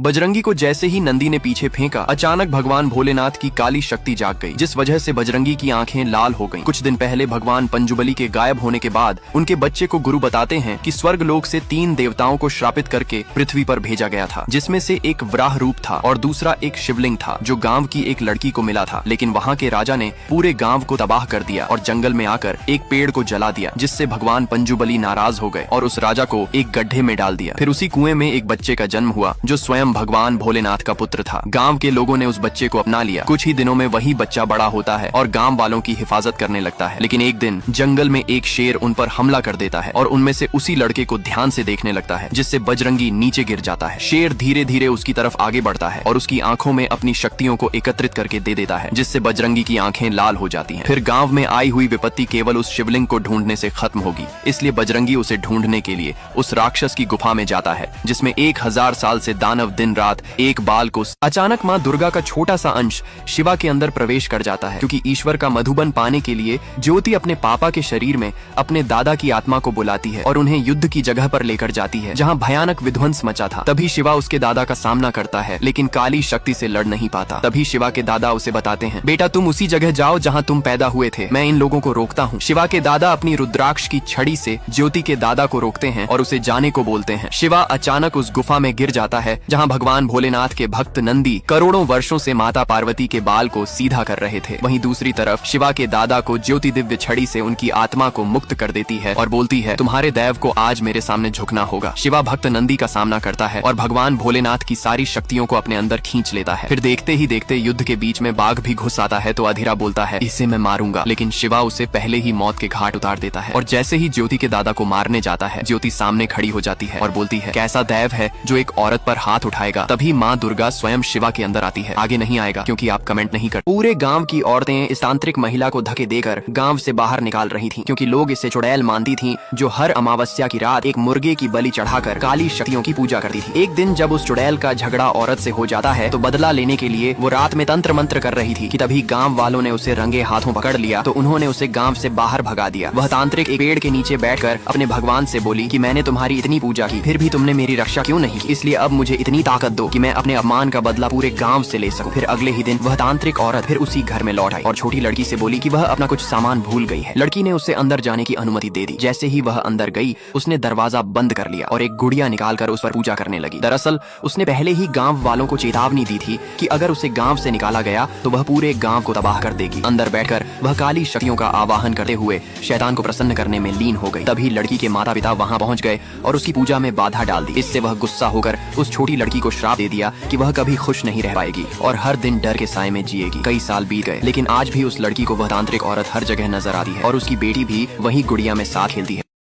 बजरंगी को जैसे ही नंदी ने पीछे फेंका, अचानक भगवान भोलेनाथ की काली शक्ति जाग गई, जिस वजह से बजरंगी की आंखें लाल हो गईं। कुछ दिन पहले भगवान पंजुबली के गायब होने के बाद उनके बच्चे को गुरु बताते हैं कि स्वर्ग लोक से 3 देवताओं को श्रापित करके पृथ्वी पर भेजा गया था, जिसमें से एक वराह रूप था और दूसरा एक शिवलिंग था जो गांव की एक लड़की को मिला था। लेकिन वहाँ के राजा ने पूरे गांव को तबाह कर दिया और जंगल में आकर एक पेड़ को जला दिया, जिससे भगवान पंजुबली नाराज हो गए और उस राजा को एक गड्ढे में डाल दिया। फिर उसी कुएं में एक बच्चे का जन्म हुआ जो स्वयं भगवान भोलेनाथ का पुत्र था। गांव के लोगों ने उस बच्चे को अपना लिया। कुछ ही दिनों में वही बच्चा बड़ा होता है और गांव वालों की हिफाजत करने लगता है। लेकिन एक दिन जंगल में एक शेर उन पर हमला कर देता है और उनमें से उसी लड़के को ध्यान से देखने लगता है, जिससे बजरंगी नीचे गिर जाता है। शेर धीरे धीरे उसकी तरफ आगे बढ़ता है और उसकी आंखों में अपनी शक्तियों को एकत्रित करके दे देता है, जिससे बजरंगी की आंखें लाल हो जाती हैं। फिर गांव में आई हुई विपत्ति केवल उस शिवलिंग को ढूंढने से खत्म होगी, इसलिए बजरंगी उसे ढूंढने के लिए उस राक्षस की गुफा में जाता है, जिसमें 1000 साल से दानव दिन रात एक बाल को। अचानक माँ दुर्गा का छोटा सा अंश शिवा के अंदर प्रवेश कर जाता है, क्योंकि ईश्वर का मधुबन पाने के लिए ज्योति अपने पापा के शरीर में अपने दादा की आत्मा को बुलाती है और उन्हें युद्ध की जगह पर लेकर जाती है जहाँ भयानक विध्वंस मचा था। तभी शिवा उसके दादा का सामना करता है, लेकिन काली शक्ति से लड़ नहीं पाता। तभी शिवा के दादा उसे बताते हैं, बेटा तुम उसी जगह जाओ जहाँ तुम पैदा हुए थे, मैं इन लोगों को रोकता हूँ। शिवा के दादा अपनी रुद्राक्ष की छड़ी से ज्योति के दादा को रोकते हैं और उसे जाने को बोलते हैं। शिवा अचानक उस गुफा में गिर जाता है जहाँ भगवान भोलेनाथ के भक्त नंदी करोड़ों वर्षों से माता पार्वती के बाल को सीधा कर रहे थे। वहीं दूसरी तरफ शिवा के दादा को ज्योति दिव्य छड़ी से उनकी आत्मा को मुक्त कर देती है और बोलती है, तुम्हारे दैव को आज मेरे सामने झुकना होगा। शिवा भक्त नंदी का सामना करता है और भगवान भोलेनाथ की सारी शक्तियों को अपने अंदर खींच लेता है। फिर देखते ही देखते युद्ध के बीच में बाघ भी घुस आता है तो अधीरा बोलता है, इसे मैं मारूंगा, लेकिन शिवा उसे पहले ही मौत के घाट उतार देता है। और जैसे ही ज्योति के दादा को मारने जाता है, ज्योति सामने खड़ी हो जाती है और बोलती है, कैसा दैव है जो एक औरत पर हाथ उठाएगा। तभी माँ दुर्गा स्वयं शिवा के अंदर आती है। आगे नहीं आएगा क्योंकि आप कमेंट नहीं कर। पूरे गांव की औरतें इस तांत्रिक महिला को धक्के देकर गांव से बाहर निकाल रही थीं, क्योंकि लोग इसे चुड़ैल मानती थीं जो हर अमावस्या की रात एक मुर्गे की बलि चढ़ाकर काली शक्तियों की पूजा करती थी। एक दिन जब उस चुड़ैल का झगड़ा औरत से हो जाता है तो बदला लेने के लिए वो रात में तंत्र मंत्र कर रही थी कि तभी गांव वालों ने उसे रंगे हाथों पकड़ लिया तो उन्होंने उसे गांव से बाहर भगा दिया। वह तांत्रिक एक पेड़ के नीचे बैठकर अपने भगवान से बोली कि मैंने तुम्हारी इतनी पूजा की, फिर भी तुमने मेरी रक्षा क्यों नहीं की, इसलिए अब मुझे इतनी ताकत दो कि मैं अपने अपमान का बदला पूरे गांव से ले सकूं। फिर अगले ही दिन वह तांत्रिक औरत फिर उसी घर में लौट आई और छोटी लड़की से बोली कि वह अपना कुछ सामान भूल गई है। लड़की ने उसे अंदर जाने की अनुमति दे दी। जैसे ही वह अंदर गई, उसने दरवाजा बंद कर लिया और एक गुड़िया निकालकर उस पर पूजा करने लगी। दरअसल उसने पहले ही गांव वालों को चेतावनी दी थी कि अगर उसे गांव से निकाला गया तो वह पूरे गांव को तबाह कर देगी। अंदर बैठकर वह काली शक्तियों का आवाहन करते हुए शैतान को प्रसन्न करने में लीन हो गई। तभी लड़की के माता पिता वहां पहुंच गए और उसकी पूजा में बाधा डाल दी। इससे वह गुस्सा होकर उस छोटी लड़की को श्राप दे दिया कि वह कभी खुश नहीं रह पाएगी और हर दिन डर के साए में जिएगी। कई साल बीत गए, लेकिन आज भी उस लड़की को वह तांत्रिक औरत हर जगह नजर आती है और उसकी बेटी भी वही गुड़िया में साथ खेलती है।